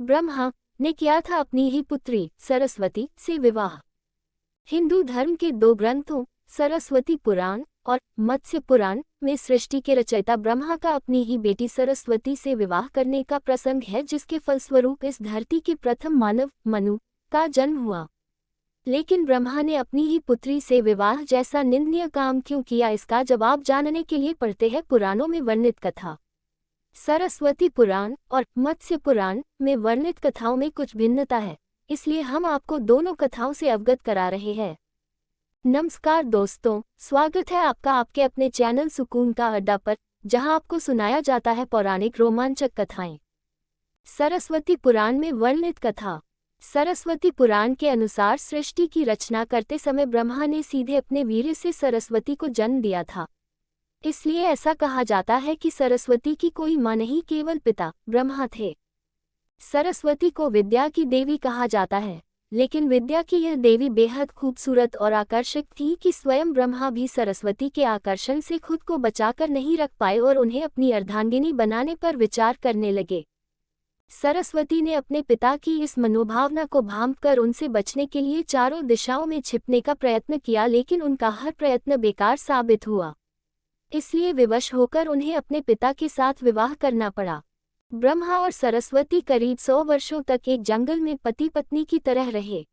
ब्रह्मा ने किया था अपनी ही पुत्री सरस्वती से विवाह। हिंदू धर्म के दो ग्रंथों सरस्वती पुराण और मत्स्य पुराण में सृष्टि के रचयिता ब्रह्मा का अपनी ही बेटी सरस्वती से विवाह करने का प्रसंग है, जिसके फलस्वरूप इस धरती के प्रथम मानव मनु का जन्म हुआ। लेकिन ब्रह्मा ने अपनी ही पुत्री से विवाह जैसा निंदनीय काम क्यों किया, इसका जवाब जानने के लिए पढ़ते हैं पुराणों में वर्णित कथा। सरस्वती पुराण और मत्स्य पुराण में वर्णित कथाओं में कुछ भिन्नता है, इसलिए हम आपको दोनों कथाओं से अवगत करा रहे हैं। नमस्कार दोस्तों, स्वागत है आपका आपके अपने चैनल सुकून का अड्डा पर, जहां आपको सुनाया जाता है पौराणिक रोमांचक कथाएं। सरस्वती पुराण में वर्णित कथा। सरस्वती पुराण के अनुसार सृष्टि की रचना करते समय ब्रह्मा ने सीधे अपने वीर्य से सरस्वती को जन्म दिया था। इसलिए ऐसा कहा जाता है कि सरस्वती की कोई मां नहीं, केवल पिता ब्रह्मा थे। सरस्वती को विद्या की देवी कहा जाता है, लेकिन विद्या की यह देवी बेहद खूबसूरत और आकर्षक थी कि स्वयं ब्रह्मा भी सरस्वती के आकर्षण से खुद को बचाकर नहीं रख पाए और उन्हें अपनी अर्धांगिनी बनाने पर विचार करने लगे। सरस्वती ने अपने पिता की इस मनोभावना को भांपकर उनसे बचने के लिए चारों दिशाओं में छिपने का प्रयत्न किया, लेकिन उनका हर प्रयत्न बेकार साबित हुआ। इसलिए विवश होकर उन्हें अपने पिता के साथ विवाह करना पड़ा। ब्रह्मा और सरस्वती करीब 100 वर्षों तक एक जंगल में पति पत्नी की तरह रहे।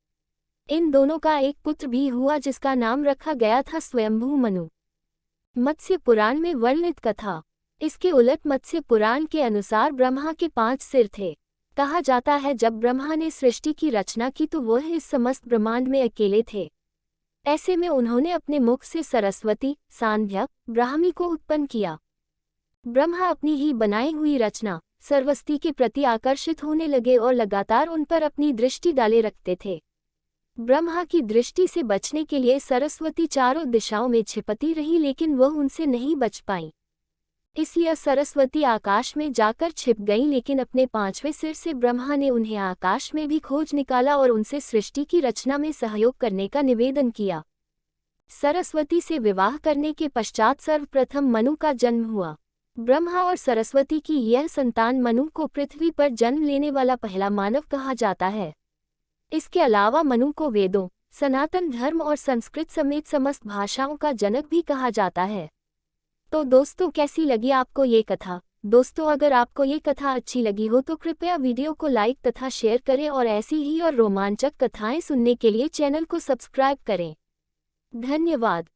इन दोनों का एक पुत्र भी हुआ, जिसका नाम रखा गया था स्वयंभू मनु। मत्स्य पुराण में वर्णित कथा। इसके उलट मत्स्य पुराण के अनुसार ब्रह्मा के 5 सिर थे। कहा जाता है जब ब्रह्मा ने सृष्टि की रचना की तो वह इस समस्त ब्रह्मांड में अकेले थे। ऐसे में उन्होंने अपने मुख से सरस्वती, सांध्या, ब्राह्मी को उत्पन्न किया। ब्रह्मा अपनी ही बनाई हुई रचना सरस्वती के प्रति आकर्षित होने लगे और लगातार उन पर अपनी दृष्टि डाले रखते थे। ब्रह्मा की दृष्टि से बचने के लिए सरस्वती चारों दिशाओं में छिपती रही, लेकिन वह उनसे नहीं बच पाई। इसलिए सरस्वती आकाश में जाकर छिप गईं, लेकिन अपने 5वें सिर से ब्रह्मा ने उन्हें आकाश में भी खोज निकाला और उनसे सृष्टि की रचना में सहयोग करने का निवेदन किया। सरस्वती से विवाह करने के पश्चात सर्वप्रथम मनु का जन्म हुआ। ब्रह्मा और सरस्वती की यह संतान मनु को पृथ्वी पर जन्म लेने वाला पहला मानव कहा जाता है। इसके अलावा मनु को वेदों, सनातन धर्म और संस्कृत समेत समस्त भाषाओं का जनक भी कहा जाता है। तो दोस्तों, कैसी लगी आपको ये कथा? दोस्तों, अगर आपको ये कथा अच्छी लगी हो तो कृपया वीडियो को लाइक तथा शेयर करें और ऐसी ही और रोमांचक कथाएं सुनने के लिए चैनल को सब्सक्राइब करें। धन्यवाद।